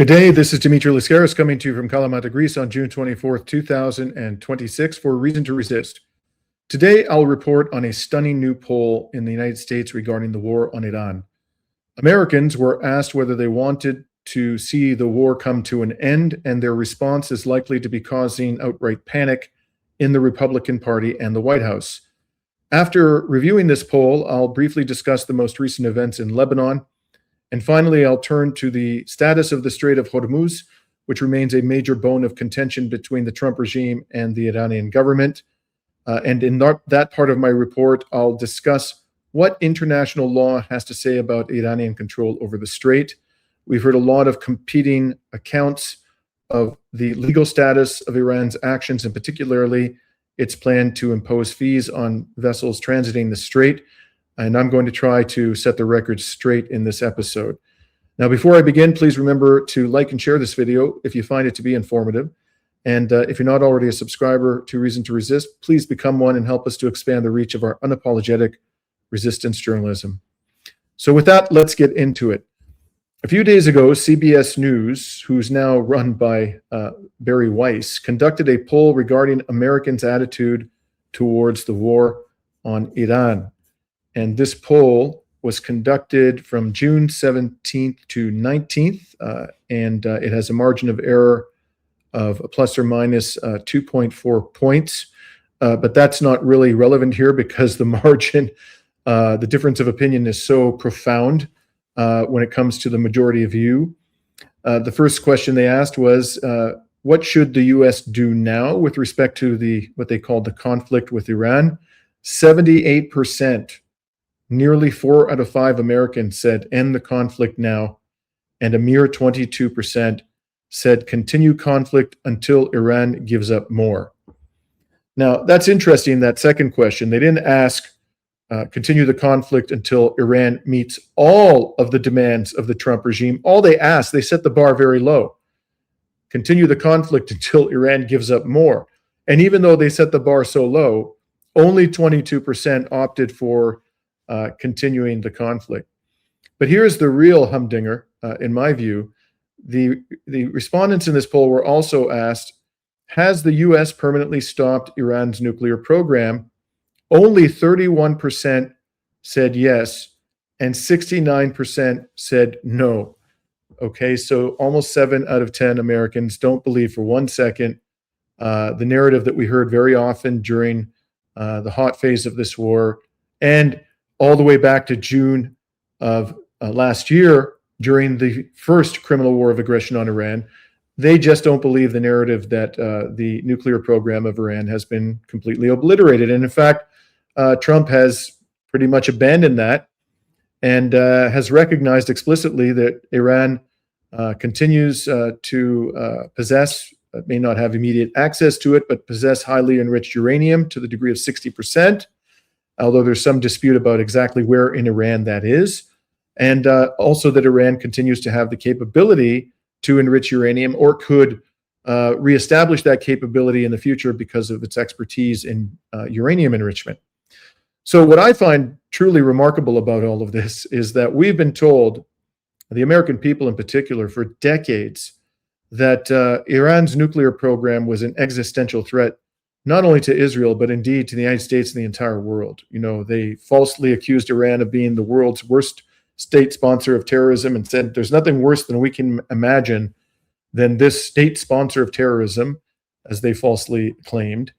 Good day, this is Dimitri Lascaris coming to you from Kalamata, Greece on June 24th, 2026 for Reason to Resist. Today, I'll report on a stunning new poll in the United States regarding the war on Iran. Americans were asked whether they wanted to see the war come to an end, and their response is likely to be causing outright panic in the Republican Party and the White House. After reviewing this poll, I'll briefly discuss the most recent events in Lebanon. And finally, I'll turn to the status of the Strait of Hormuz, which remains a major bone of contention between the Trump regime and the Iranian government. And in that part of my report, I'll discuss what international law has to say about Iranian control over the strait. We've heard a lot of competing accounts of the legal status of Iran's actions, and particularly its plan to impose fees on vessels transiting the strait. And I'm going to try to set the record straight in this episode. Now, before I begin, please remember to like and share this video if you find it to be informative. And if you're not already a subscriber to Reason to Resist, please become one and help us to expand the reach of our unapologetic resistance journalism. So with that, let's get into it. A few days ago, CBS News, who's now run by Barry Weiss, conducted a poll regarding Americans' attitude towards the war on Iran. And this poll was conducted from June 17th to 19th, and it has a margin of error of a plus or minus 2.4 points. But that's not really relevant here because the margin, the difference of opinion is so profound when it comes to the majority of you. The first question they asked was, what should the U.S. do now with respect to what they called the conflict with Iran? 78%. Nearly 4 out of 5 Americans said end the conflict now, and a mere 22% said continue conflict until Iran gives up more. Now, that's interesting, that second question. They didn't ask continue the conflict until Iran meets all of the demands of the Trump regime. All they asked, they set the bar very low. Continue the conflict until Iran gives up more. And even though they set the bar so low, only 22% opted for continuing the conflict. But here's the real humdinger, in my view. The respondents in this poll were also asked, has the U.S. permanently stopped Iran's nuclear program? Only 31% said yes, and 69% said no. Okay, so almost 7 out of 10 Americans don't believe for 1 second the narrative that we heard very often during the hot phase of this war, and all the way back to June of last year during the first criminal war of aggression on Iran. They just don't believe the narrative that the nuclear program of Iran has been completely obliterated. And in fact, Trump has pretty much abandoned that and has recognized explicitly that Iran continues to possess, may not have immediate access to it, but possess highly enriched uranium to the degree of 60%. Although there's some dispute about exactly where in Iran that is, and also that Iran continues to have the capability to enrich uranium, or could reestablish that capability in the future because of its expertise in uranium enrichment. So what I find truly remarkable about all of this is that we've been told, the American people in particular, for decades, that Iran's nuclear program was an existential threat not only to Israel, but indeed to the United States and the entire world. You know, they falsely accused Iran of being the world's worst state sponsor of terrorism and said there's nothing worse than we can imagine than this state sponsor of terrorism, as they falsely claimed,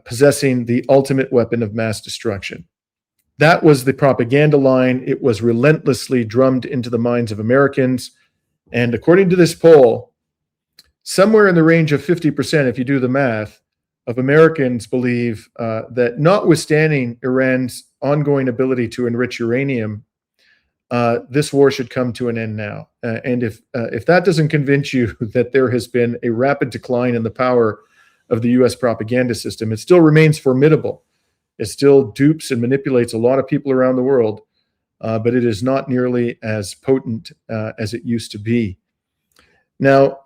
possessing the ultimate weapon of mass destruction. That was the propaganda line. It was relentlessly drummed into the minds of Americans. And according to this poll, somewhere in the range of 50%, if you do the math, of Americans believe that notwithstanding Iran's ongoing ability to enrich uranium, this war should come to an end now. And if that doesn't convince you that there has been a rapid decline in the power of the U.S. propaganda system, it still remains formidable. It still dupes and manipulates a lot of people around the world, but it is not nearly as potent as it used to be. Now,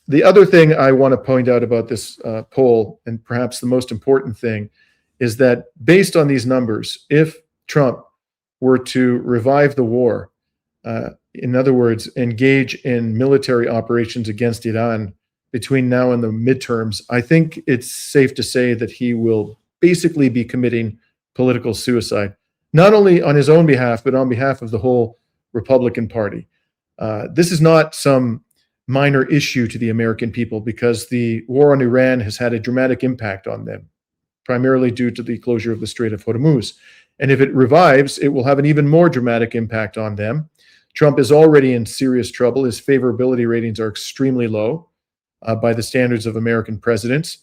the other thing I want to point out about this poll, and perhaps the most important thing, is that based on these numbers, if Trump were to revive the war, in other words, engage in military operations against Iran between now and the midterms, I think it's safe to say that he will basically be committing political suicide, not only on his own behalf, but on behalf of the whole Republican Party. This is not some minor issue to the American people because the war on Iran has had a dramatic impact on them, primarily due to the closure of the Strait of Hormuz. And if it revives, it will have an even more dramatic impact on them. Trump is already in serious trouble. His favorability ratings are extremely low by the standards of American presidents.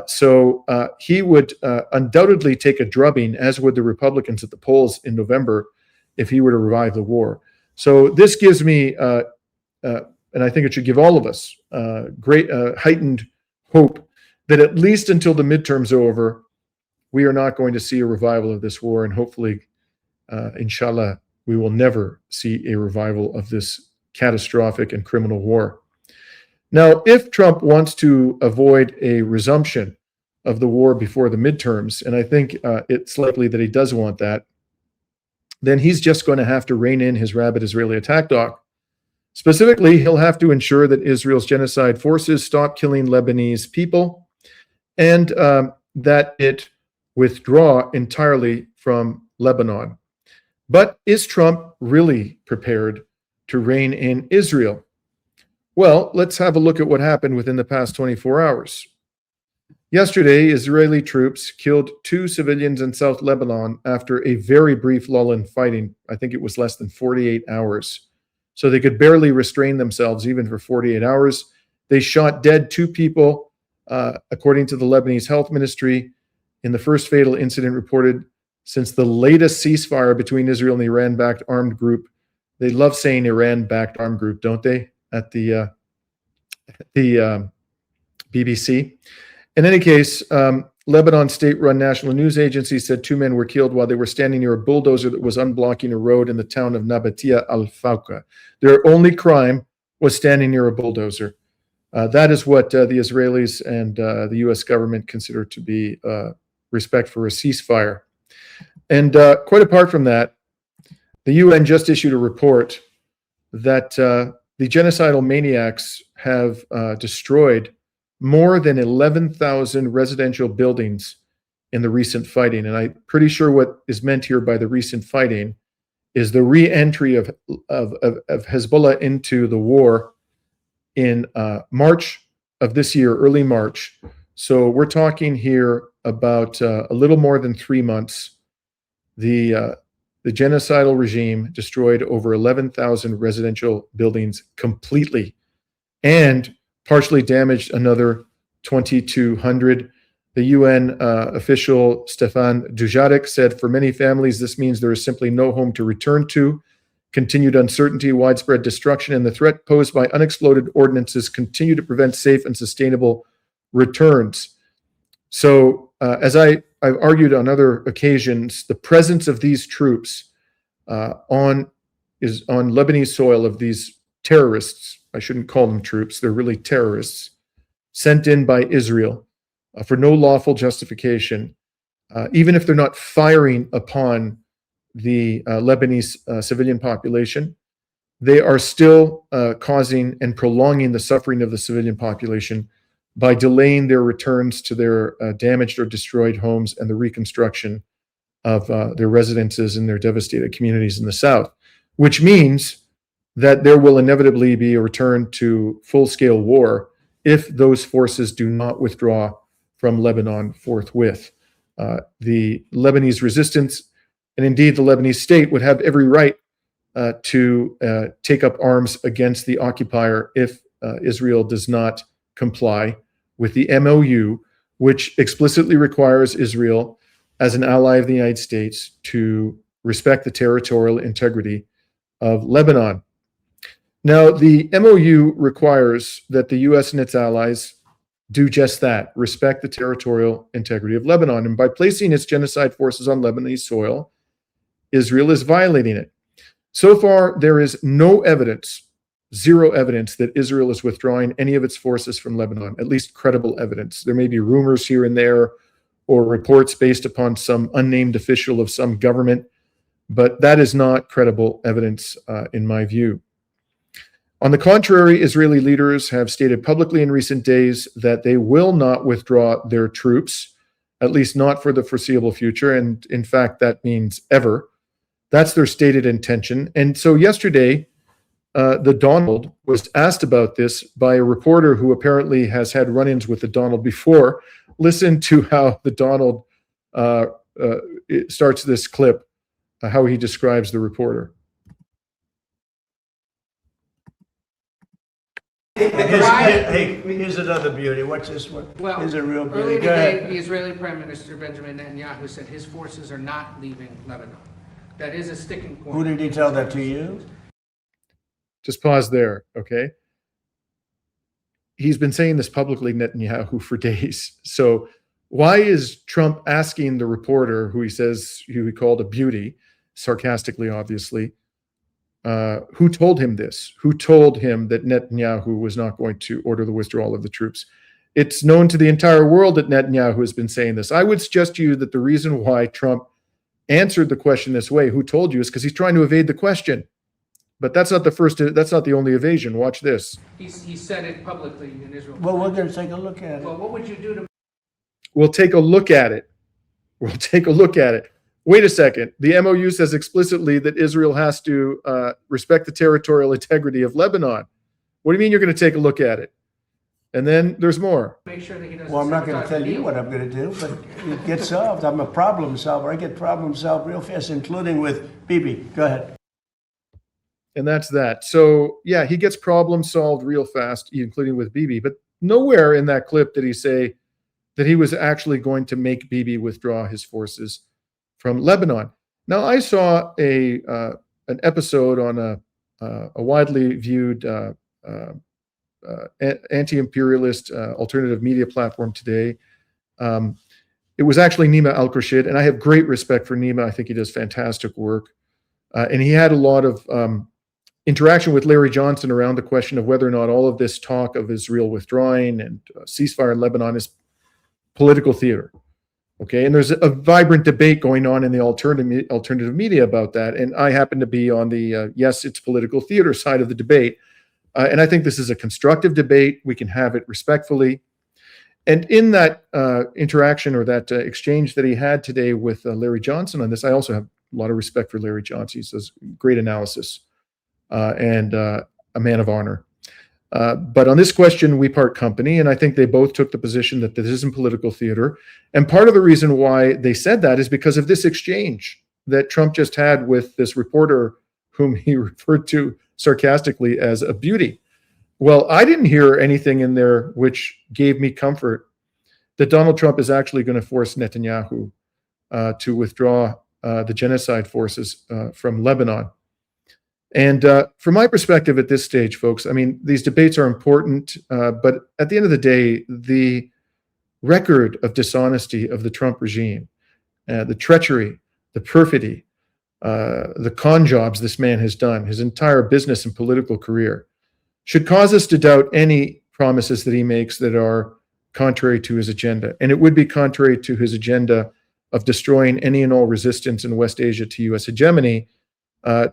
So he would undoubtedly take a drubbing, as would the Republicans at the polls in November, if he were to revive the war. So this gives me, and I think it should give all of us, great heightened hope that at least until the midterms are over, we are not going to see a revival of this war. And hopefully, inshallah, we will never see a revival of this catastrophic and criminal war. Now, if Trump wants to avoid a resumption of the war before the midterms, and I think it's likely that he does want that, then he's just going to have to rein in his rabid Israeli attack dog. Specifically, he'll have to ensure that Israel's genocide forces stop killing Lebanese people and that it withdraw entirely from Lebanon. But is Trump really prepared to rein in Israel? Well, let's have a look at what happened within the past 24 hours. Yesterday, Israeli troops killed 2 civilians in South Lebanon after a very brief lull in fighting. I think it was less than 48 hours. So they could barely restrain themselves even for 48 hours. They shot dead 2 people, according to the Lebanese Health Ministry, in the first fatal incident reported since the latest ceasefire between Israel and the Iran-backed armed group. They love saying Iran-backed armed group, don't they, at the BBC? In any case, Lebanon state-run national news agency said 2 men were killed while they were standing near a bulldozer that was unblocking a road in the town of Nabatia al-Fawqa. Their only crime was standing near a bulldozer. That is what the Israelis and the U.S. government consider to be respect for a ceasefire. And quite apart from that, the UN just issued a report that the genocidal maniacs have destroyed more than 11,000 residential buildings in the recent fighting. And I'm pretty sure what is meant here by the recent fighting is the re-entry of Hezbollah into the war in March of this year, early March. So we're talking here about a little more than 3 months. The genocidal regime destroyed over 11,000 residential buildings completely and partially damaged another 2,200. The UN official Stefan Dujarric said, for many families, this means there is simply no home to return to. Continued uncertainty, widespread destruction, and the threat posed by unexploded ordnances continue to prevent safe and sustainable returns. So, as I've argued on other occasions, the presence of these troops on Lebanese soil, of these terrorists, I shouldn't call them troops, they're really terrorists, sent in by Israel for no lawful justification, even if they're not firing upon the Lebanese civilian population, they are still causing and prolonging the suffering of the civilian population by delaying their returns to their damaged or destroyed homes and the reconstruction of their residences in their devastated communities in the south, which means that there will inevitably be a return to full-scale war if those forces do not withdraw from Lebanon forthwith. The Lebanese resistance, and indeed the Lebanese state, would have every right to take up arms against the occupier if Israel does not comply with the MOU, which explicitly requires Israel, as an ally of the United States, to respect the territorial integrity of Lebanon. Now, the MOU requires that the U.S. and its allies do just that, respect the territorial integrity of Lebanon. And by placing its genocide forces on Lebanese soil, Israel is violating it. So far, there is no evidence, zero evidence, that Israel is withdrawing any of its forces from Lebanon, at least credible evidence. There may be rumors here and there or reports based upon some unnamed official of some government, but that is not credible evidence in my view. On the contrary, Israeli leaders have stated publicly in recent days that they will not withdraw their troops, at least not for the foreseeable future. And in fact, that means ever. That's their stated intention. And so yesterday, the Donald was asked about this by a reporter who apparently has had run-ins with the Donald before. Listen to how the Donald starts this clip, how he describes the reporter. Here's another beauty. What's this one? Well, here's a real beauty. earlier today, the Israeli Prime Minister Benjamin Netanyahu said his forces are not leaving Lebanon. That is a sticking point. Who did he tell that to you? Just pause there, okay? He's been saying this publicly, Netanyahu, for days. So why is Trump asking the reporter, who he called a beauty, sarcastically, obviously, who told him this? Who told him that Netanyahu was not going to order the withdrawal of the troops? It's known to the entire world that Netanyahu has been saying this. I would suggest to you that the reason why Trump answered the question this way, who told you, is because he's trying to evade the question. But that's not the only evasion. Watch this. He said it publicly in Israel. Well, we're going to take a look at it. Well, what would you do to... We'll take a look at it. We'll take a look at it. Wait a second. The MOU says explicitly that Israel has to respect the territorial integrity of Lebanon. What do you mean you're going to take a look at it? And then there's more. Make sure that he doesn't... Well, I'm not going to tell you what I'm going to do, but it gets solved. I'm a problem solver. I get problems solved real fast, including with Bibi. Go ahead. And that's that. So, yeah, he gets problem solved real fast, including with Bibi. But nowhere in that clip did he say that he was actually going to make Bibi withdraw his forces from Lebanon. Now, I saw an episode on a widely viewed anti-imperialist alternative media platform today. It was actually Nima Al-Krashid, and I have great respect for Nima. I think he does fantastic work. And he had a lot of interaction with Larry Johnson around the question of whether or not all of this talk of Israel withdrawing and ceasefire in Lebanon is political theater. Okay, and there's a vibrant debate going on in the alternative media about that. And I happen to be on the yes, it's political theater side of the debate. And I think this is a constructive debate. We can have it respectfully. And in that interaction or that exchange that he had today with Larry Johnson on this, I also have a lot of respect for Larry Johnson. He does great analysis and a man of honor. But on this question, we part company, and I think they both took the position that this isn't political theater. And part of the reason why they said that is because of this exchange that Trump just had with this reporter whom he referred to sarcastically as a beauty. Well, I didn't hear anything in there which gave me comfort that Donald Trump is actually going to force Netanyahu to withdraw the genocide forces from Lebanon. And from my perspective at this stage, folks, I mean, these debates are important, but at the end of the day, the record of dishonesty of the Trump regime, the treachery, the perfidy, the con jobs this man has done, his entire business and political career, should cause us to doubt any promises that he makes that are contrary to his agenda. And it would be contrary to his agenda of destroying any and all resistance in West Asia to U.S. hegemony,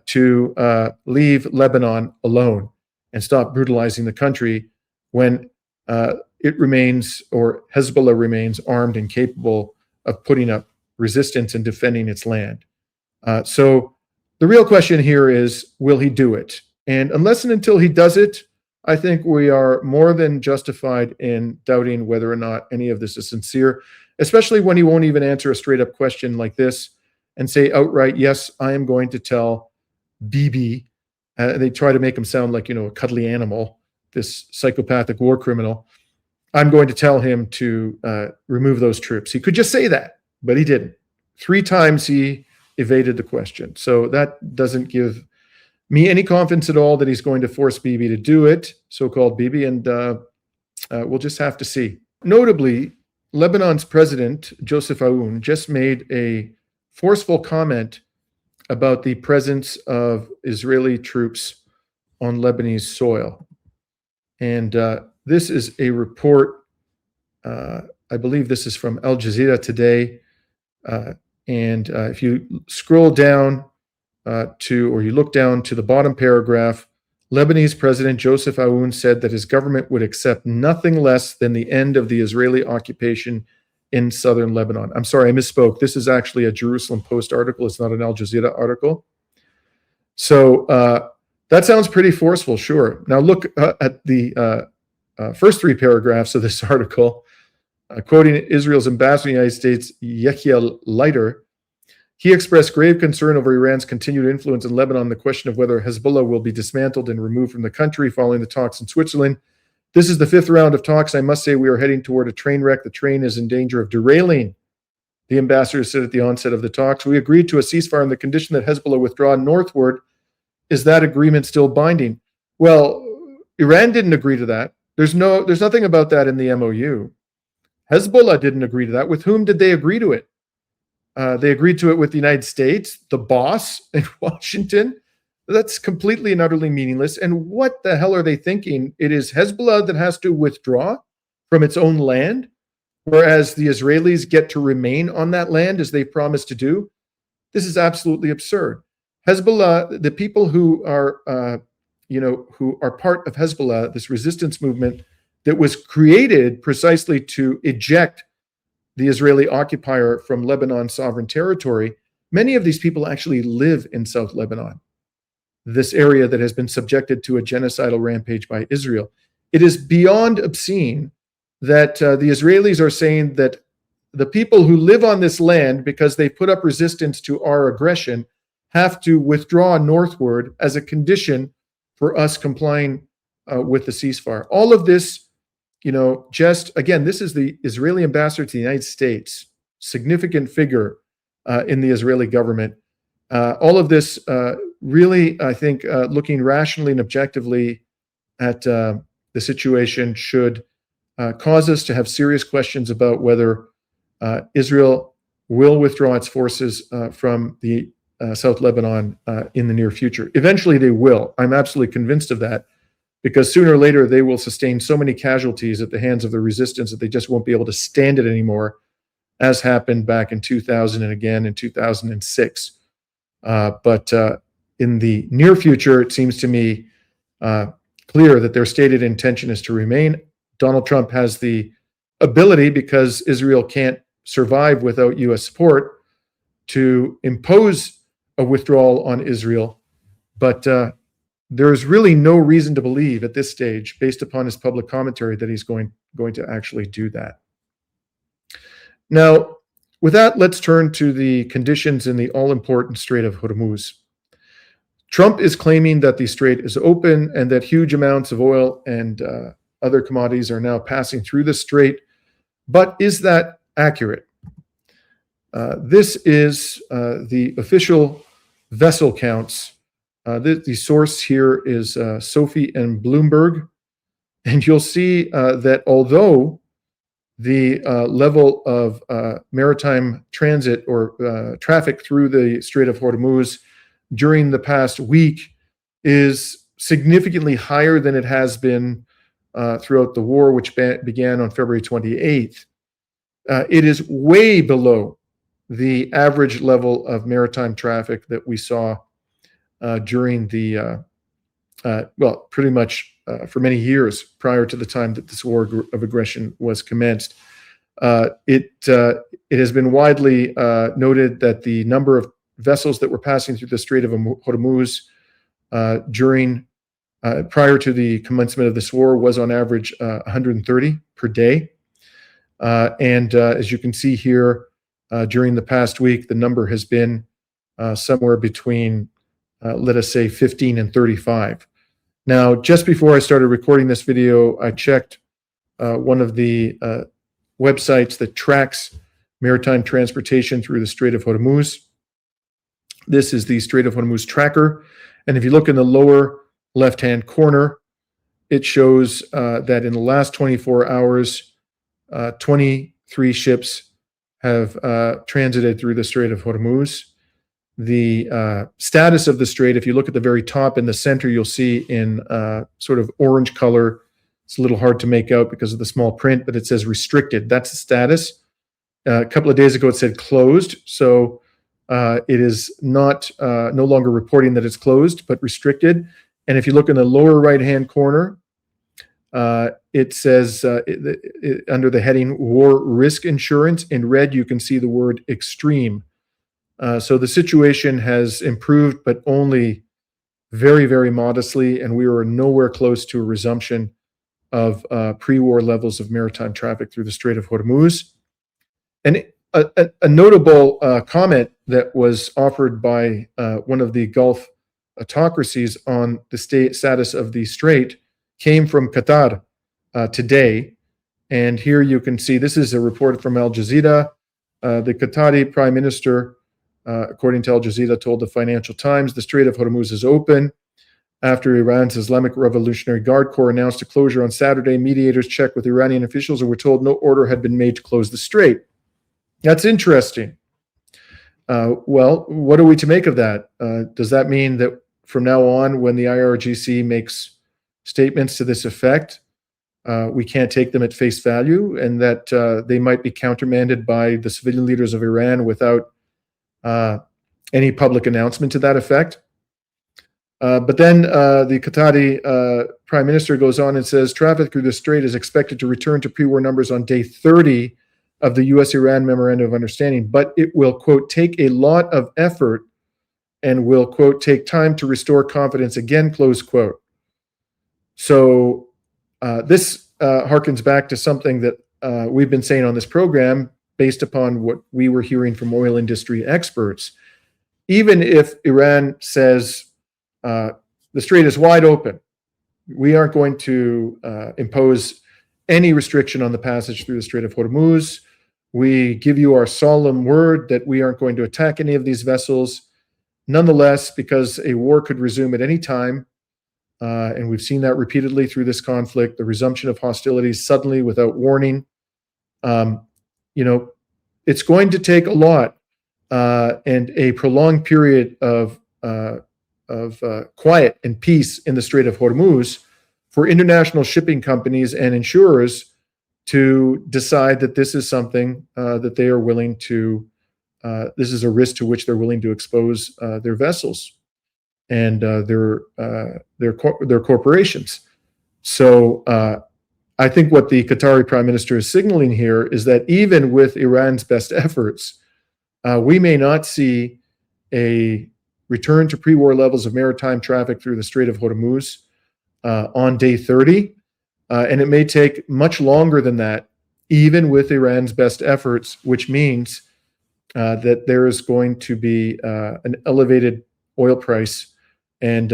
to leave Lebanon alone and stop brutalizing the country when it remains, or Hezbollah remains, armed and capable of putting up resistance and defending its land. So the real question here is, will he do it? And unless and until he does it, I think we are more than justified in doubting whether or not any of this is sincere, especially when he won't even answer a straight up question like this and say outright, yes, I am going to tell Bibi. They try to make him sound like, a cuddly animal, this psychopathic war criminal. I'm going to tell him to remove those troops. He could just say that, but he didn't. 3 times he evaded the question. So that doesn't give me any confidence at all that he's going to force Bibi to do it, so-called Bibi, and we'll just have to see. Notably, Lebanon's president, Joseph Aoun, just made a forceful comment about the presence of Israeli troops on Lebanese soil. And this is a report, I believe this is from Al Jazeera today. And if you scroll down or you look down to the bottom paragraph, Lebanese President Joseph Aoun said that his government would accept nothing less than the end of the Israeli occupation in southern Lebanon. I'm sorry, I misspoke. This is actually a Jerusalem Post article. It's not an Al Jazeera article. So that sounds pretty forceful, sure. Now look at the first three paragraphs of this article, quoting Israel's ambassador in the United States, Yechiel Leiter. He expressed grave concern over Iran's continued influence in Lebanon on the question of whether Hezbollah will be dismantled and removed from the country following the talks in Switzerland. This is the fifth round of talks. I must say we are heading toward a train wreck. The train is in danger of derailing, the ambassador said at the onset of the talks. We agreed to a ceasefire on the condition that Hezbollah withdraw northward. Is that agreement still binding? Well, Iran didn't agree to that. There's nothing about that in the MOU. Hezbollah didn't agree to that. With whom did they agree to it? They agreed to it with the United States, the boss in Washington. That's completely and utterly meaningless. And what the hell are they thinking? It is Hezbollah that has to withdraw from its own land, whereas the Israelis get to remain on that land as they promised to do. This is absolutely absurd. Hezbollah, the people who are, who are part of Hezbollah, this resistance movement that was created precisely to eject the Israeli occupier from Lebanon's sovereign territory, many of these people actually live in South Lebanon, this area that has been subjected to a genocidal rampage by Israel. It is beyond obscene that the Israelis are saying that the people who live on this land, because they put up resistance to our aggression, have to withdraw northward as a condition for us complying with the ceasefire. All of this, just again, this is the Israeli ambassador to the United States, significant figure in the Israeli government. All of this really, I think, looking rationally and objectively at the situation should cause us to have serious questions about whether Israel will withdraw its forces from the South Lebanon in the near future. Eventually they will. I'm absolutely convinced of that, because sooner or later they will sustain so many casualties at the hands of the resistance that they just won't be able to stand it anymore, as happened back in 2000 and again in 2006. But in the near future, it seems to me clear that their stated intention is to remain. Donald Trump has the ability, because Israel can't survive without U.S. support, to impose a withdrawal on Israel. But there's really no reason to believe at this stage, based upon his public commentary, that he's going to actually do that. Now, with that, let's turn to the conditions in the all-important Strait of Hormuz. Trump is claiming that the strait is open and that huge amounts of oil and other commodities are now passing through the strait. But is that accurate? This is the official vessel counts. The source here is Sophie and Bloomberg. And you'll see that although the level of maritime transit or traffic through the Strait of Hormuz during the past week is significantly higher than it has been throughout the war, which began on February 28th. It is way below the average level of maritime traffic that we saw during the, pretty much for many years prior to the time that this war of aggression was commenced. It has been widely noted that the number of vessels that were passing through the Strait of Hormuz prior to the commencement of this war was on average 130 per day. And as you can see here, during the past week, the number has been somewhere between, let us say, 15 and 35. Now, just before I started recording this video, I checked one of the websites that tracks maritime transportation through the Strait of Hormuz. This is the Strait of Hormuz tracker. And if you look in the lower left-hand corner, it shows that in the last 24 hours, 23 ships have transited through the Strait of Hormuz. The status of the strait, if you look at the very top in the center, you'll see in sort of orange color. It's a little hard to make out because of the small print, but it says restricted. That's the status. A couple of days ago, it said closed. So It is not no longer reporting that it's closed, but restricted. And if you look in the lower right-hand corner, it says under the heading War Risk Insurance, in red, you can see the word extreme. So the situation has improved, but only very, very modestly, and we are nowhere close to a resumption of pre-war levels of maritime traffic through the Strait of Hormuz. And a notable comment that was offered by one of the Gulf autocracies on the status of the strait came from Qatar today. And here you can see, this is a report from Al Jazeera. The Qatari Prime Minister, according to Al Jazeera, told the Financial Times, the Strait of Hormuz is open. After Iran's Islamic Revolutionary Guard Corps announced a closure on Saturday, mediators checked with Iranian officials and were told no order had been made to close the strait. That's interesting. Well, what are we to make of that? Does that mean that from now on, when the IRGC makes statements to this effect, we can't take them at face value, and that they might be countermanded by the civilian leaders of Iran without any public announcement to that effect? But then the Qatari Prime Minister goes on and says traffic through the strait is expected to return to pre-war numbers on day 30 of the U.S.-Iran Memorandum of Understanding, but it will, quote, take a lot of effort and will, quote, take time to restore confidence again, close quote. So this harkens back to something that we've been saying on this program based upon what we were hearing from oil industry experts. Even if Iran says the strait is wide open, we aren't going to impose any restriction on the passage through the Strait of Hormuz. We give you our solemn word that we aren't going to attack any of these vessels. Nonetheless, because a war could resume at any time, and we've seen that repeatedly through this conflict, the resumption of hostilities suddenly without warning, it's going to take a lot and a prolonged period of quiet and peace in the Strait of Hormuz for international shipping companies and insurers to decide that this is something that they are willing to, this is a risk to which they're willing to expose their vessels and their corporations. So I think what the Qatari Prime Minister is signaling here is that even with Iran's best efforts, we may not see a return to pre-war levels of maritime traffic through the Strait of Hormuz on day 30. And it may take much longer than that, even with Iran's best efforts, which means that there is going to be an elevated oil price and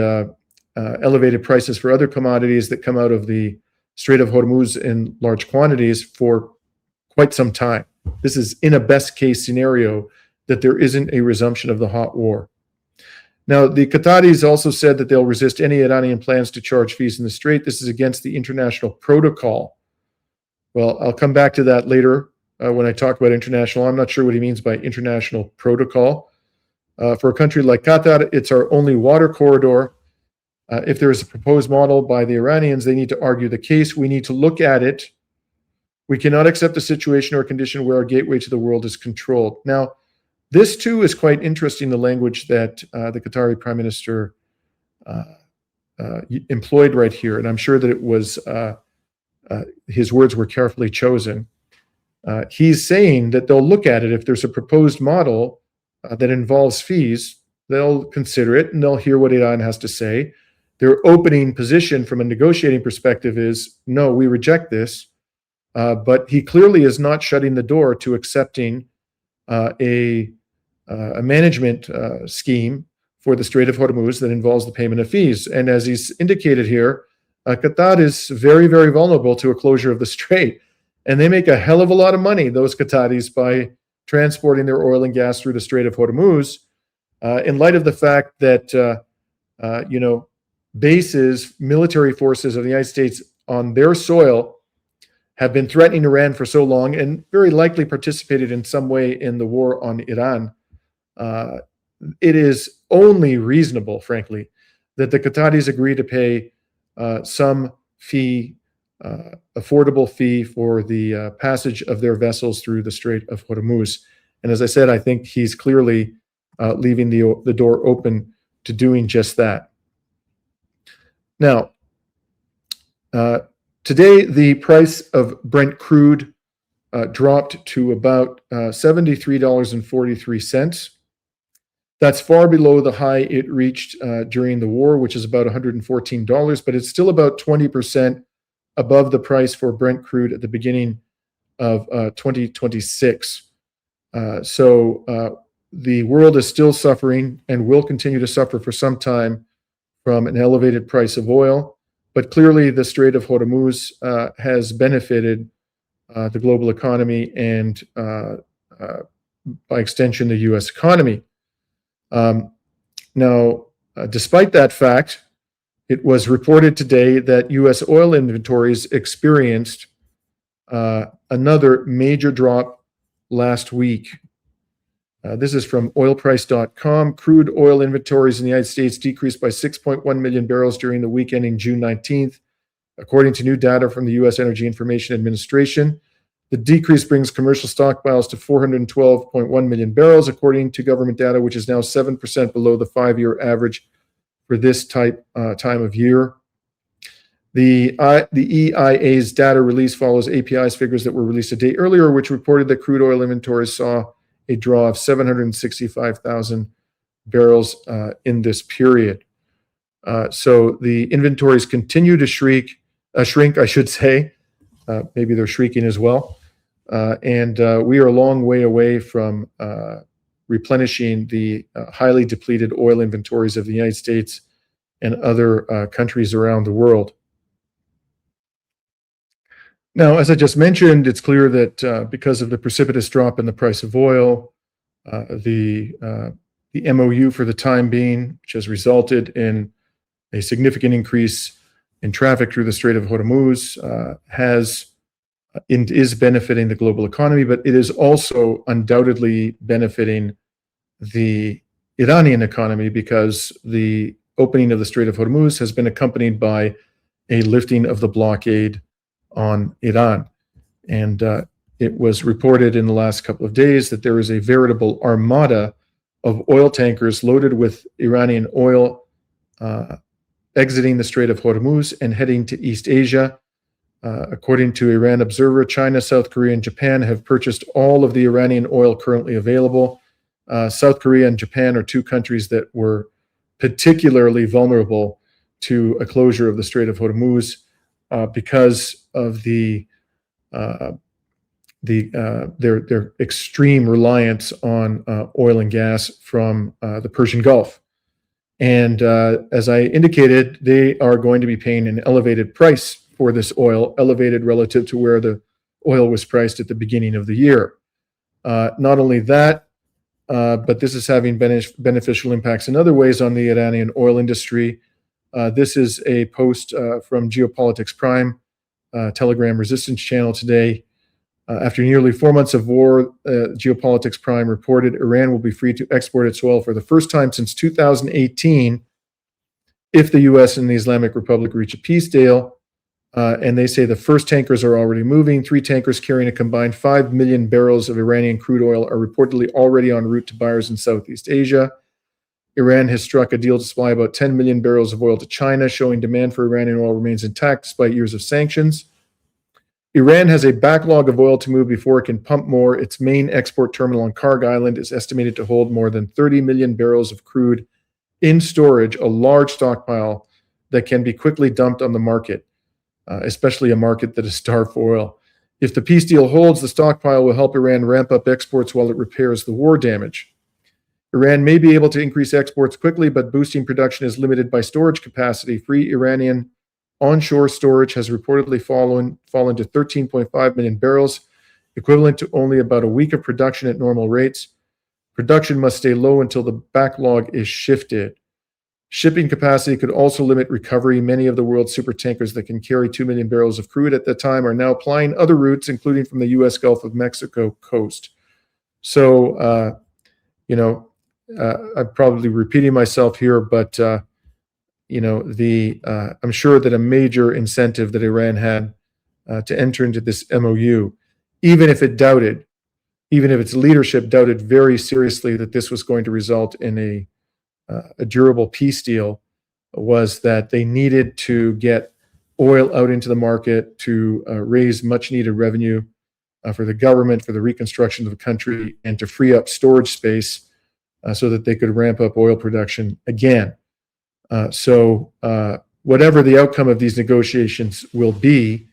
elevated prices for other commodities that come out of the Strait of Hormuz in large quantities for quite some time. This is in a best case scenario that there isn't a resumption of the hot war. Now, the Qataris also said that they'll resist any Iranian plans to charge fees in the strait. This is against the international protocol. Well, I'll come back to that later when I talk about international. I'm not sure what he means by international protocol. For a country like Qatar, it's our only water corridor. If there is a proposed model by the Iranians, they need to argue the case. We need to look at it. We cannot accept a situation or condition where our gateway to the world is controlled. Now, this, too, is quite interesting, the language that the Qatari Prime Minister employed right here. And I'm sure that it was his words were carefully chosen. He's saying that they'll look at it. If there's a proposed model that involves fees, they'll consider it and they'll hear what Iran has to say. Their opening position from a negotiating perspective is, no, we reject this. But he clearly is not shutting the door to accepting a management scheme for the Strait of Hormuz that involves the payment of fees. And as he's indicated here, Qatar is very, very vulnerable to a closure of the strait. And they make a hell of a lot of money, those Qataris, by transporting their oil and gas through the Strait of Hormuz, in light of the fact that, bases, military forces of the United States on their soil have been threatening Iran for so long and very likely participated in some way in the war on Iran. It is only reasonable, frankly, that the Qataris agree to pay some fee, affordable fee for the passage of their vessels through the Strait of Hormuz. And as I said, I think he's clearly leaving the door open to doing just that. Now, today the price of Brent crude dropped to about $73.43. That's far below the high it reached during the war, which is about $114, but it's still about 20% above the price for Brent crude at the beginning of 2026. So the world is still suffering and will continue to suffer for some time from an elevated price of oil. But clearly, the Strait of Hormuz has benefited the global economy and, by extension, the U.S. economy. Now, despite that fact, it was reported today that U.S. oil inventories experienced another major drop last week. This is from oilprice.com. Crude oil inventories in the United States decreased by 6.1 million barrels during the week ending June 19th, according to new data from the U.S. Energy Information Administration. The decrease brings commercial stockpiles to 412.1 million barrels, according to government data, which is now 7% below the 5-year average for this time of year. The EIA's data release follows API's figures that were released a day earlier, which reported that crude oil inventories saw a draw of 765,000 barrels in this period. So the inventories continue to shrink, I should say. Maybe they're shrinking as well. And we are a long way away from replenishing the highly depleted oil inventories of the United States and other countries around the world. Now, as I just mentioned, it's clear that because of the precipitous drop in the price of oil, the MOU for the time being, which has resulted in a significant increase in traffic through the Strait of Hormuz, is benefiting the global economy, but it is also undoubtedly benefiting the Iranian economy because the opening of the Strait of Hormuz has been accompanied by a lifting of the blockade on Iran. And it was reported in the last couple of days that there is a veritable armada of oil tankers loaded with Iranian oil exiting the Strait of Hormuz and heading to East Asia. According to Iran Observer, China, South Korea, and Japan have purchased all of the Iranian oil currently available. South Korea and Japan are two countries that were particularly vulnerable to a closure of the Strait of Hormuz because of their extreme reliance on oil and gas from the Persian Gulf. And as I indicated, they are going to be paying an elevated price for this oil, elevated relative to where the oil was priced at the beginning of the year. Not only that, but this is having beneficial impacts in other ways on the Iranian oil industry. This is a post from Geopolitics Prime, Telegram resistance channel today. After nearly 4 months of war, Geopolitics Prime reported Iran will be free to export its oil for the first time since 2018 if the U.S. and the Islamic Republic reach a peace deal. And they say the first tankers are already moving. 3 tankers carrying a combined 5 million barrels of Iranian crude oil are reportedly already en route to buyers in Southeast Asia. Iran has struck a deal to supply about 10 million barrels of oil to China, showing demand for Iranian oil remains intact despite years of sanctions. Iran has a backlog of oil to move before it can pump more. Its main export terminal on Karg Island is estimated to hold more than 30 million barrels of crude in storage, a large stockpile that can be quickly dumped on the market, especially a market that is starved for oil. If the peace deal holds, the stockpile will help Iran ramp up exports while it repairs the war damage. Iran may be able to increase exports quickly, but boosting production is limited by storage capacity. Free Iranian onshore storage has reportedly fallen to 13.5 million barrels, equivalent to only about a week of production at normal rates. Production must stay low until the backlog is shifted. Shipping capacity could also limit recovery. Many of the world's supertankers that can carry 2 million barrels of crude at the time are now applying other routes, including from the U.S. Gulf of Mexico coast. So, I'm probably repeating myself here, but I'm sure that a major incentive that Iran had to enter into this MOU, even if it doubted even if its leadership doubted very seriously that this was going to result in a durable peace deal, was that they needed to get oil out into the market to raise much needed revenue for the government, for the reconstruction of the country, and to free up storage space so that they could ramp up oil production again. So whatever the outcome of these negotiations will be,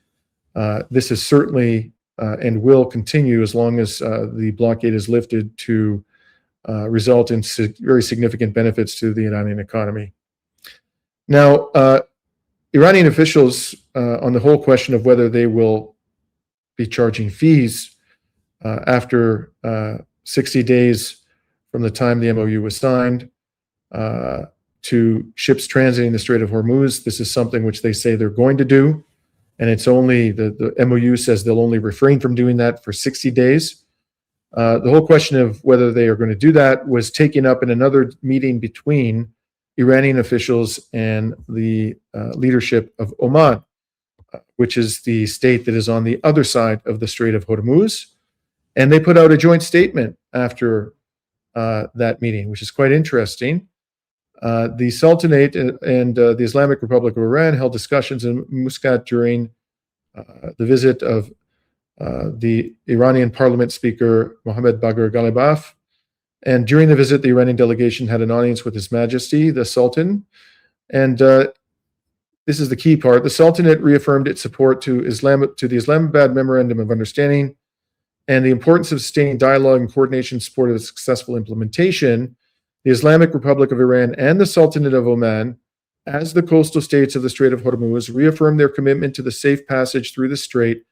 this is certainly and will continue as long as the blockade is lifted to result in very significant benefits to the Iranian economy. Now, Iranian officials, on the whole question of whether they will be charging fees after 60 days from the time the MOU was signed to ships transiting the Strait of Hormuz, this is something which they say they're going to do. And it's only, the MOU says they'll only refrain from doing that for 60 days. The whole question of whether they are going to do that was taken up in another meeting between Iranian officials and the leadership of Oman, which is the state that is on the other side of the Strait of Hormuz. And they put out a joint statement after that meeting, which is quite interesting. The Sultanate and the Islamic Republic of Iran held discussions in Muscat during the visit of the Iranian Parliament Speaker Mohammad Bagher Ghalibaf. And during the visit, the Iranian delegation had an audience with His Majesty, the Sultan. And this is the key part. The Sultanate reaffirmed its support to the Islamabad Memorandum of Understanding and the importance of sustaining dialogue and coordination in support of its successful implementation. The Islamic Republic of Iran and the Sultanate of Oman, as the coastal states of the Strait of Hormuz, reaffirmed their commitment to the safe passage through the strait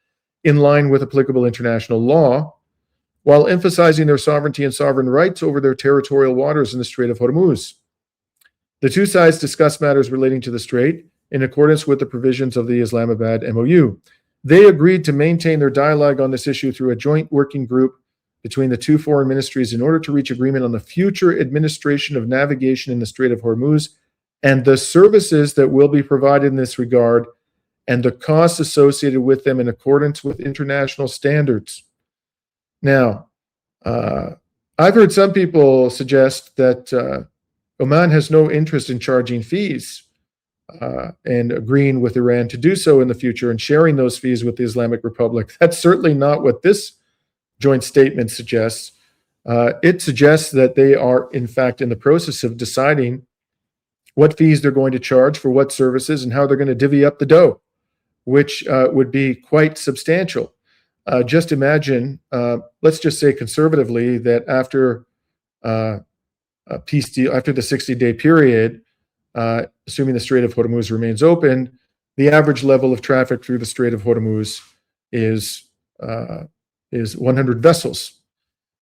in line with applicable international law, while emphasizing their sovereignty and sovereign rights over their territorial waters in the Strait of Hormuz. The two sides discussed matters relating to the strait in accordance with the provisions of the Islamabad MOU. They agreed to maintain their dialogue on this issue through a joint working group between the two foreign ministries in order to reach agreement on the future administration of navigation in the Strait of Hormuz and the services that will be provided in this regard and the costs associated with them in accordance with international standards. Now, I've heard some people suggest that Oman has no interest in charging fees and agreeing with Iran to do so in the future and sharing those fees with the Islamic Republic. That's certainly not what this joint statement suggests. It suggests that they are, in fact, in the process of deciding what fees they're going to charge for what services and how they're going to divvy up the dough, which would be quite substantial. Just imagine, let's just say conservatively, that after a peace deal, after the 60-day period, assuming the Strait of Hormuz remains open, the average level of traffic through the Strait of Hormuz is 100 vessels.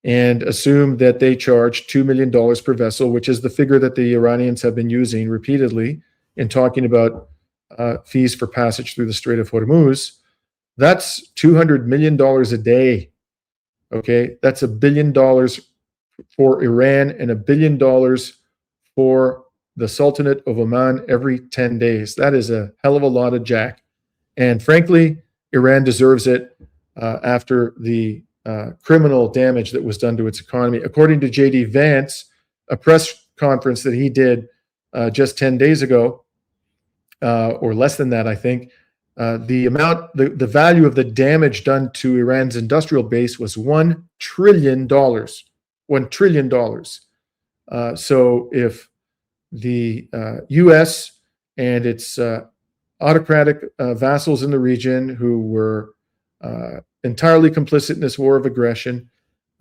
And assume that they charge $2 million per vessel, which is the figure that the Iranians have been using repeatedly in talking about fees for passage through the Strait of Hormuz. That's $200 million a day. Okay, that's $1 billion for Iran and $1 billion for the Sultanate of Oman every 10 days. That is a hell of a lot of jack. And frankly, Iran deserves it after the criminal damage that was done to its economy. According to J.D. Vance, a press conference that he did just 10 days ago, or less than that, I think, the value of the damage done to Iran's industrial base was $1 trillion. $1 trillion. So if the U.S. and its autocratic vassals in the region who were entirely complicit in this war of aggression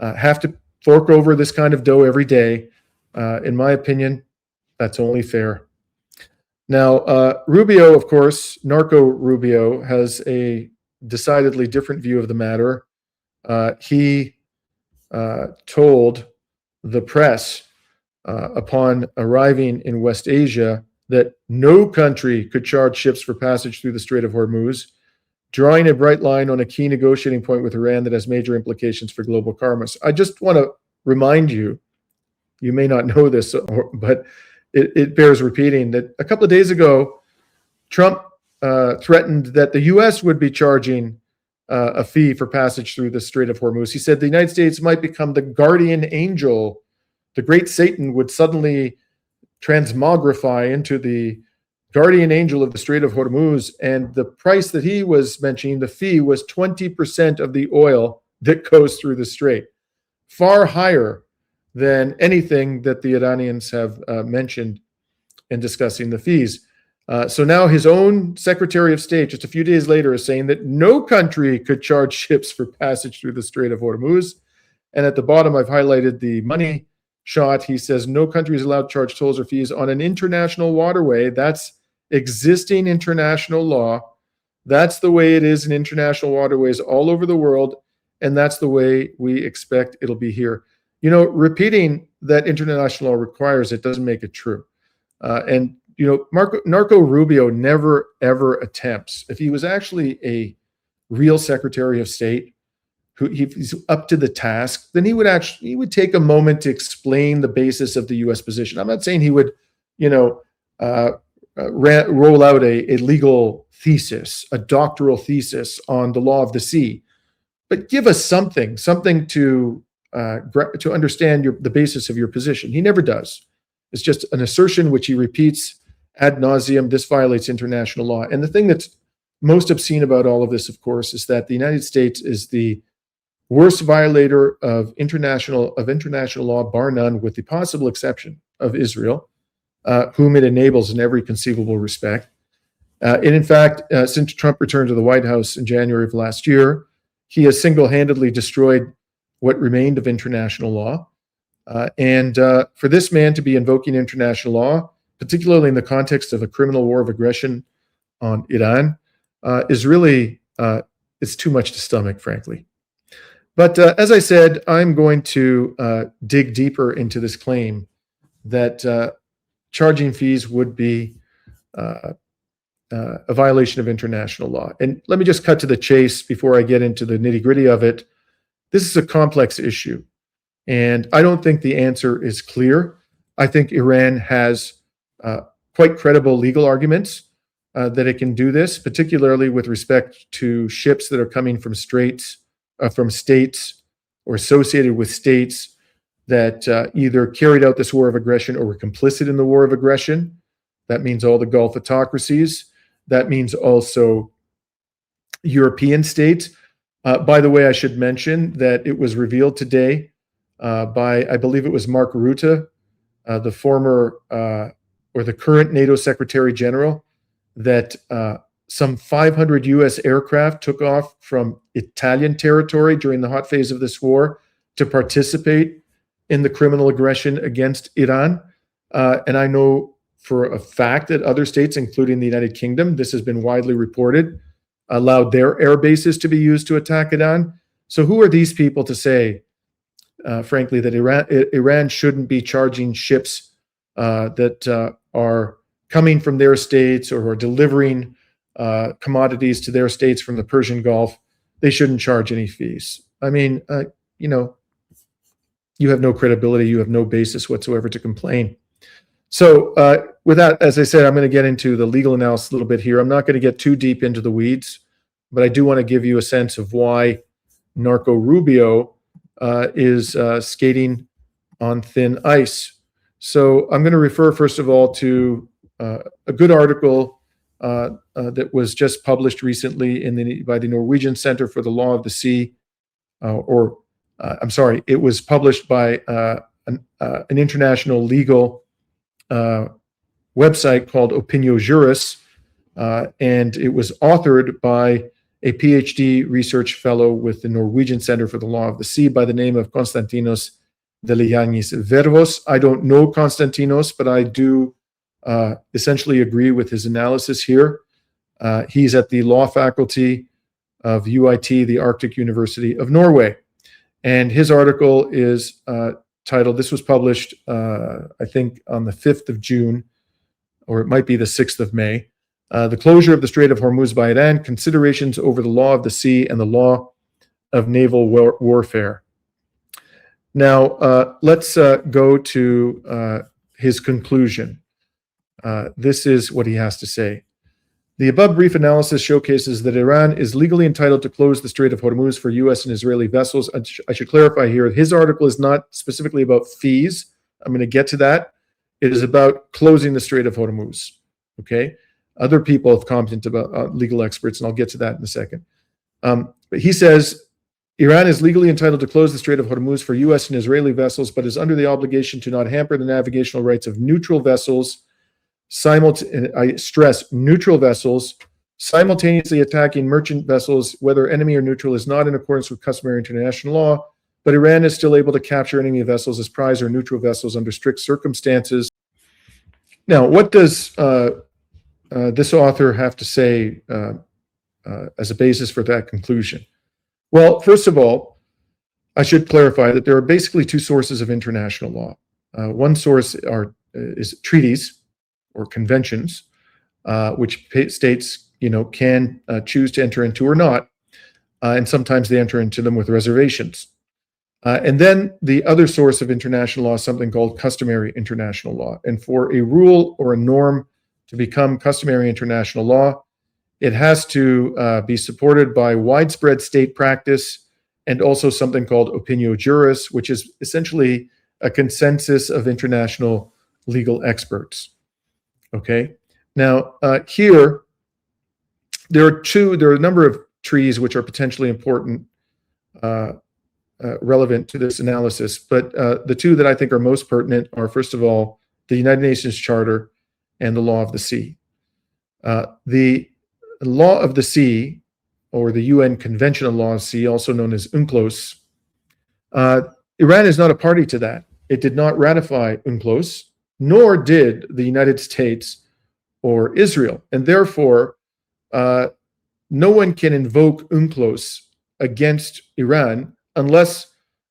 have to fork over this kind of dough every day, in my opinion, that's only fair. Now, Rubio, of course, Narco Rubio, has a decidedly different view of the matter. He told the press upon arriving in West Asia that no country could charge ships for passage through the Strait of Hormuz, drawing a bright line on a key negotiating point with Iran that has major implications for global commerce. I just want to remind you, you may not know this, but it bears repeating, that a couple of days ago, Trump threatened that the U.S. would be charging a fee for passage through the Strait of Hormuz. He said the United States might become the guardian angel. The great Satan would suddenly transmogrify into the guardian angel of the Strait of Hormuz. And the price that he was mentioning, the fee, was 20% of the oil that goes through the strait, far higher than anything that the Iranians have mentioned in discussing the fees. So now his own Secretary of State, just a few days later, is saying that no country could charge ships for passage through the Strait of Hormuz. And at the bottom, I've highlighted the money shot. He says no country is allowed to charge tolls or fees on an international waterway. That's existing international law. That's the way it is in international waterways all over the world. And that's the way we expect it'll be here. You know, repeating that international law requires it doesn't make it true. And you know, Marco Rubio never, ever attempts, if he was actually a real Secretary of State, who he's up to the task, then he would take a moment to explain the basis of the U.S. position. I'm not saying he would, you know, roll out a legal thesis, a doctoral thesis on the law of the sea, but give us something to understand the basis of your position. He never does. It's just an assertion which he repeats ad nauseum. This violates international law. And the thing that's most obscene about all of this, of course, is that the United States is the worst violator of international law, bar none, with the possible exception of Israel, whom it enables in every conceivable respect. And in fact, since Trump returned to the White House in January of last year, he has single-handedly destroyed what remained of international law. And for this man to be invoking international law, particularly in the context of a criminal war of aggression on Iran, is really, it's too much to stomach, frankly. But as I said, I'm going to dig deeper into this claim that charging fees would be a violation of international law. And let me just cut to the chase before I get into the nitty-gritty of it. This is a complex issue, and I don't think the answer is clear. I think Iran has quite credible legal arguments that it can do this, particularly with respect to ships that are coming from states or associated with states that either carried out this war of aggression or were complicit in the war of aggression. That means all the Gulf autocracies. That means also European states. By the way, I should mention that it was revealed today by, I believe it was Mark Rutte, the former or the current NATO Secretary General, that some 500 U.S. aircraft took off from Italian territory during the hot phase of this war to participate in the criminal aggression against Iran. And I know for a fact that other states, including the United Kingdom, this has been widely reported, allowed their air bases to be used to attack Iran. So who are these people to say, frankly, that Iran shouldn't be charging ships that are coming from their states or are delivering commodities to their states from the Persian Gulf? They shouldn't charge any fees. I mean, you know, you have no credibility. You have no basis whatsoever to complain. So with that, as I said, I'm going to get into the legal analysis a little bit here. I'm not going to get too deep into the weeds, but I do want to give you a sense of why Marco Rubio is skating on thin ice. So I'm going to refer, first of all, to a good article that was just published recently by the Norwegian Center for the Law of the Sea, I'm sorry, it was published by an international legal website called Opinio Juris, and it was authored by a PhD research fellow with the Norwegian Center for the Law of the Sea by the name of Konstantinos Deligiannis Vervos. I don't know Konstantinos, but I do essentially agree with his analysis here. He's at the law faculty of UiT, the Arctic University of Norway. And his article is titled, this was published, I think, on the 5th of June, or it might be the 6th of May. The closure of the Strait of Hormuz by Iran, considerations over the law of the sea and the law of naval warfare. Now, let's go to his conclusion. This is what he has to say. The above brief analysis showcases that Iran is legally entitled to close the Strait of Hormuz for U.S. and Israeli vessels. I should clarify here, his article is not specifically about fees. I'm going to get to that. It is about closing the Strait of Hormuz, okay? Other people have commented about legal experts, and I'll get to that in a second. But he says, Iran is legally entitled to close the Strait of Hormuz for U.S. and Israeli vessels, but is under the obligation to not hamper the navigational rights of neutral vessels, I stress neutral vessels, simultaneously attacking merchant vessels, whether enemy or neutral, is not in accordance with customary international law, but Iran is still able to capture enemy vessels as prize or neutral vessels under strict circumstances. Now, what does this author have to say as a basis for that conclusion? Well, first of all, I should clarify that there are basically two sources of international law. One source is treaties or conventions, which states, can choose to enter into or not, and sometimes they enter into them with reservations. And then the other source of international law is something called customary international law. And for a rule or a norm to become customary international law, it has to be supported by widespread state practice and also something called opinio juris, which is essentially a consensus of international legal experts. Okay. Now, here, there are a number of treaties which are potentially important, relevant to this analysis, but the two that I think are most pertinent are, first of all, the United Nations Charter and the Law of the Sea. The Law of the Sea, or the UN Convention on Law of the Sea, also known as UNCLOS, Iran is not a party to that. It did not ratify UNCLOS, nor did the United States or Israel. And therefore, no one can invoke UNCLOS against Iran unless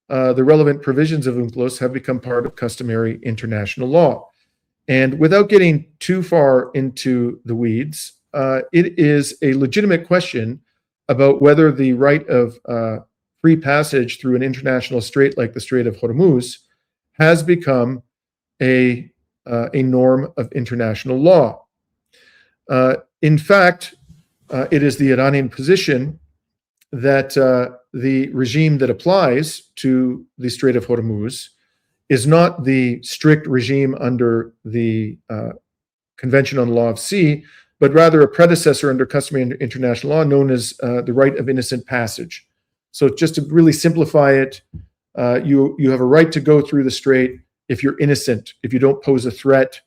the relevant provisions of UNCLOS have become part of customary international law. And without getting too far into the weeds, it is a legitimate question about whether the right of free passage through an international strait like the Strait of Hormuz has become a norm of international law. In fact, it is the Iranian position that the regime that applies to the Strait of Hormuz is not the strict regime under the Convention on the Law of Sea, but rather a predecessor under customary international law known as the right of innocent passage. So just to really simplify it, you have a right to go through the strait if you're innocent, if you don't pose a threat,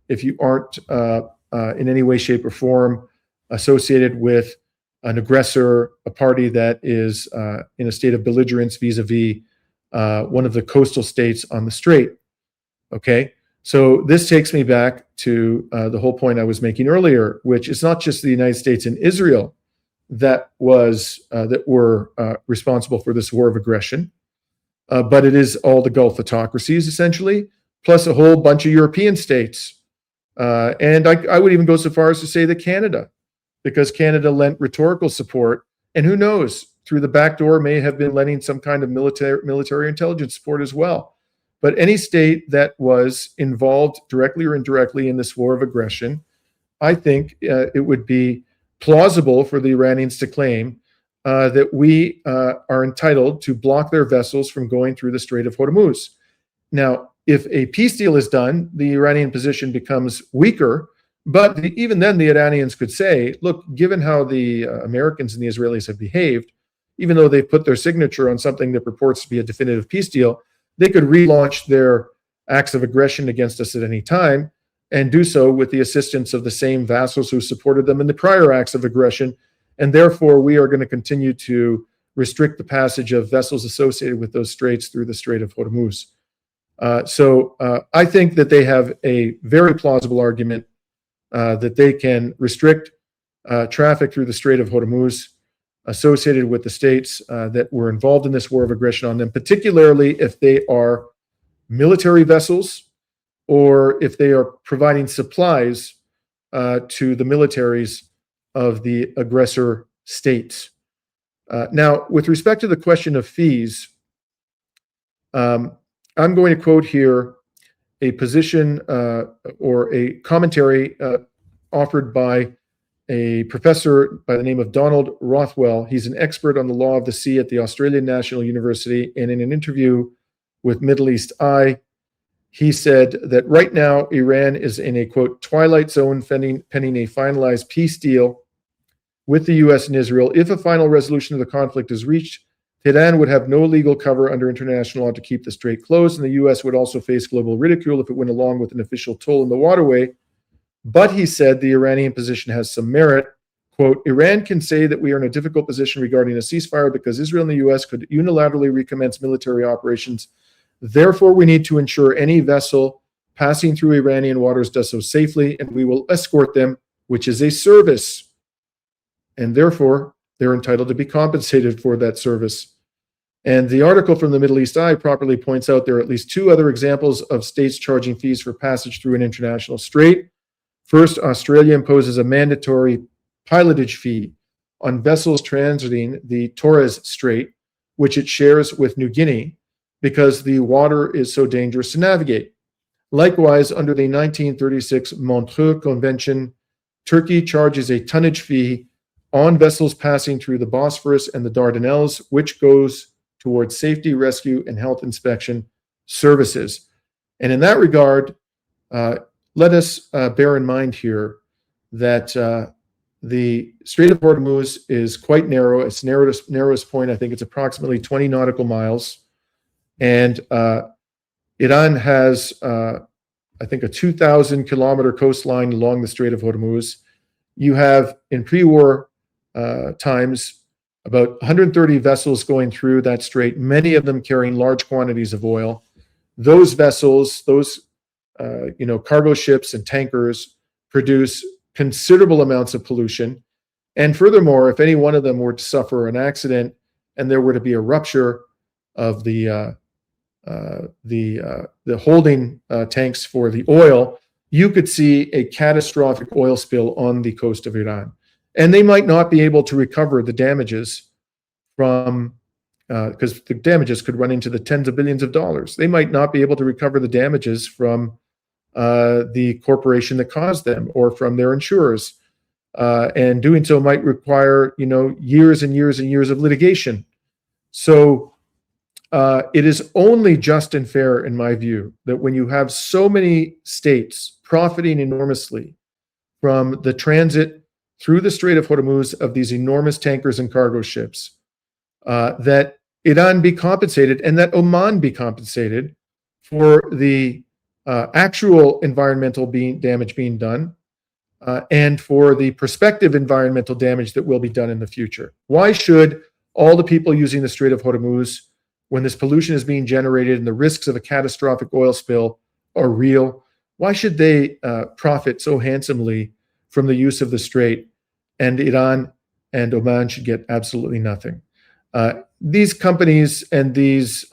if you aren't in any way, shape, or form associated with an aggressor, a party that is in a state of belligerence vis-a-vis one of the coastal states on the strait. Okay, so this takes me back to the whole point I was making earlier, which is not just the United States and Israel that were responsible for this war of aggression, but it is all the Gulf autocracies essentially, plus a whole bunch of European states. And I would even go so far as to say that Canada, because Canada lent rhetorical support, and who knows, through the back door may have been lending some kind of military intelligence support as well. But any state that was involved directly or indirectly in this war of aggression, I think it would be plausible for the Iranians to claim that we are entitled to block their vessels from going through the Strait of Hormuz. Now, if a peace deal is done, the Iranian position becomes weaker. But even then, the Iranians could say, look, given how the Americans and the Israelis have behaved, even though they've put their signature on something that purports to be a definitive peace deal, they could relaunch their acts of aggression against us at any time and do so with the assistance of the same vassals who supported them in the prior acts of aggression. And therefore, we are going to continue to restrict the passage of vessels associated with those straits through the Strait of Hormuz. So I think that they have a very plausible argument that they can restrict traffic through the Strait of Hormuz associated with the states that were involved in this war of aggression on them, particularly if they are military vessels or if they are providing supplies to the militaries of the aggressor states. Now, with respect to the question of fees, I'm going to quote here a position or a commentary offered by a professor by the name of Donald Rothwell. He's an expert on the law of the sea at the Australian National University. And in an interview with Middle East Eye, he said that right now Iran is in a, quote, twilight zone pending a finalized peace deal with the US and Israel. If a final resolution of the conflict is reached, Tehran would have no legal cover under international law to keep the strait closed, and the US would also face global ridicule if it went along with an official toll in the waterway. But he said the Iranian position has some merit. Quote, Iran can say that we are in a difficult position regarding a ceasefire because Israel and the US could unilaterally recommence military operations. Therefore, we need to ensure any vessel passing through Iranian waters does so safely, and we will escort them, which is a service. And therefore, they're entitled to be compensated for that service. And the article from the Middle East Eye properly points out there are at least two other examples of states charging fees for passage through an international strait. First, Australia imposes a mandatory pilotage fee on vessels transiting the Torres Strait, which it shares with New Guinea, because the water is so dangerous to navigate. Likewise, under the 1936 Montreux Convention, Turkey charges a tonnage fee on vessels passing through the Bosphorus and the Dardanelles, which goes towards safety, rescue, and health inspection services. And in that regard, let us bear in mind here that the Strait of Hormuz is quite narrow. Its narrowest point, I think it's approximately 20 nautical miles. And Iran has, I think, a 2,000 kilometer coastline along the Strait of Hormuz. You have, in pre-war times, about 130 vessels going through that strait, many of them carrying large quantities of oil. Those vessels, those cargo ships and tankers produce considerable amounts of pollution. And furthermore, if any one of them were to suffer an accident and there were to be a rupture of the holding tanks for the oil, you could see a catastrophic oil spill on the coast of Iran. And they might not be able to recover the damages from, because the damages could run into the tens of billions of dollars. They might not be able to recover the damages from the corporation that caused them or from their insurers. And doing so might require, years and years and years of litigation. So it is only just and fair, in my view, that when you have so many states profiting enormously from the transit through the Strait of Hormuz of these enormous tankers and cargo ships, that Iran be compensated and that Oman be compensated for the actual environmental damage being done and for the prospective environmental damage that will be done in the future. Why should all the people using the Strait of Hormuz, when this pollution is being generated and the risks of a catastrophic oil spill are real, why should they profit so handsomely from the use of the strait, and Iran and Oman should get absolutely nothing? These companies and these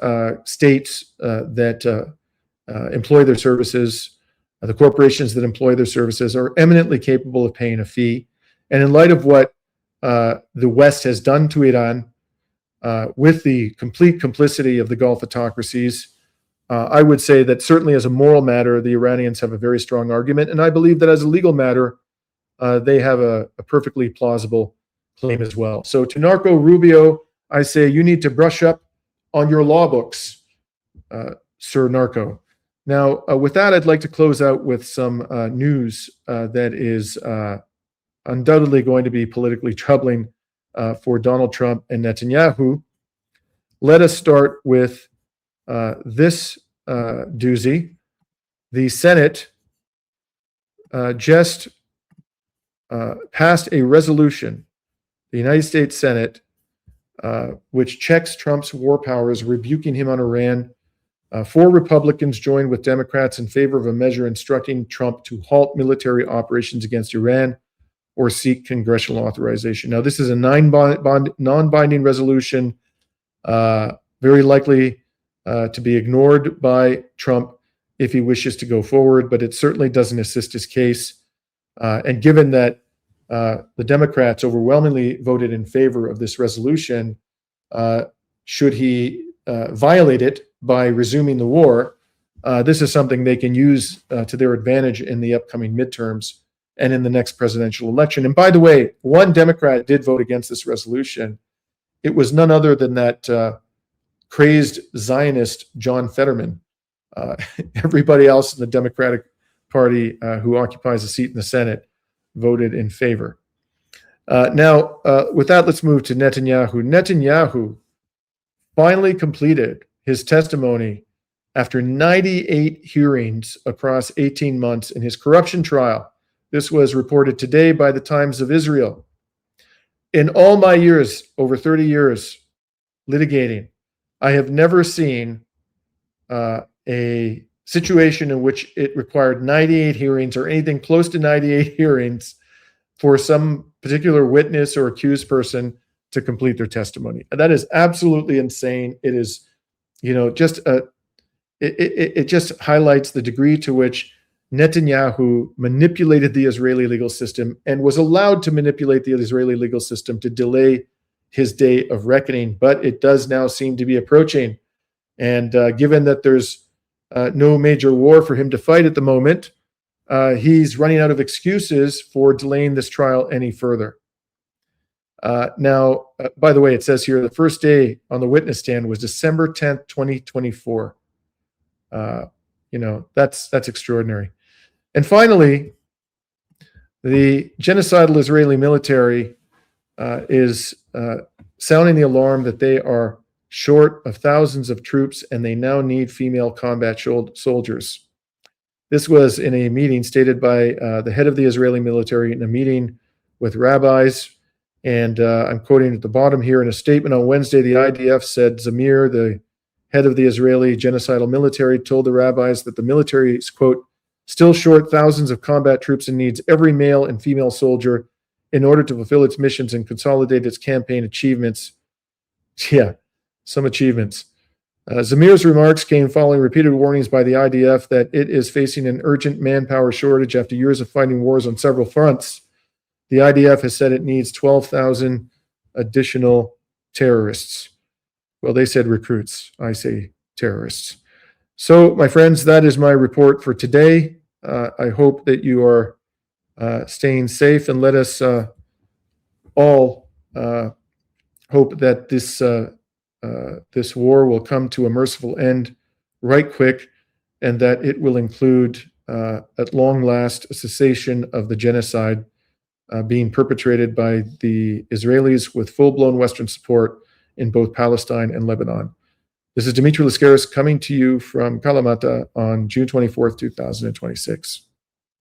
states that employ their services, the corporations that employ their services, are eminently capable of paying a fee. And in light of what the West has done to Iran, with the complete complicity of the Gulf autocracies, I would say that certainly as a moral matter, the Iranians have a very strong argument. And I believe that as a legal matter, they have a perfectly plausible claim as well. So to Narco Rubio, I say you need to brush up on your law books, Sir Narco. Now, with that, I'd like to close out with some news that is undoubtedly going to be politically troubling for Donald Trump and Netanyahu. Let us start with this doozy. The Senate just passed a resolution, the United States Senate, which checks Trump's war powers, rebuking him on Iran. 4 Republicans joined with Democrats in favor of a measure instructing Trump to halt military operations against Iran or seek congressional authorization. Now, this is a non-binding resolution, very likely to be ignored by Trump if he wishes to go forward, but it certainly doesn't assist his case. And given that the Democrats overwhelmingly voted in favor of this resolution, should he violate it by resuming the war, this is something they can use to their advantage in the upcoming midterms. and in the next presidential election. And by the way, one Democrat did vote against this resolution. It was none other than that crazed Zionist John Fetterman. Everybody else in the Democratic Party who occupies a seat in the Senate voted in favor. Now, with that, let's move to Netanyahu. Netanyahu finally completed his testimony after 98 hearings across 18 months in his corruption trial. This was reported today by the Times of Israel. In all my years, over 30 years litigating, I have never seen a situation in which it required 98 hearings or anything close to 98 hearings for some particular witness or accused person to complete their testimony. That is absolutely insane. It is, just it just highlights the degree to which Netanyahu manipulated the Israeli legal system and was allowed to manipulate the Israeli legal system to delay his day of reckoning. But it does now seem to be approaching. And given that there's no major war for him to fight at the moment, he's running out of excuses for delaying this trial any further. Now, by the way, it says here the first day on the witness stand was December 10th, 2024. That's extraordinary. And finally, the genocidal Israeli military is sounding the alarm that they are short of thousands of troops and they now need female combat soldiers. This was in a meeting stated by the head of the Israeli military in a meeting with rabbis. And I'm quoting at the bottom here, in a statement on Wednesday, the IDF said Zamir, the head of the Israeli genocidal military, told the rabbis that the military is, quote, still short thousands of combat troops and needs every male and female soldier in order to fulfill its missions and consolidate its campaign achievements. Yeah, some achievements. Zamir's remarks came following repeated warnings by the IDF that it is facing an urgent manpower shortage after years of fighting wars on several fronts. The IDF has said it needs 12,000 additional terrorists. Well, they said recruits. I say terrorists. So, my friends, that is my report for today. I hope that you are staying safe, and let us all hope that this war will come to a merciful end right quick, and that it will include, at long last, a cessation of the genocide being perpetrated by the Israelis with full-blown Western support in both Palestine and Lebanon. This is Dimitri Lascaris coming to you from Kalamata on June 24th, 2026.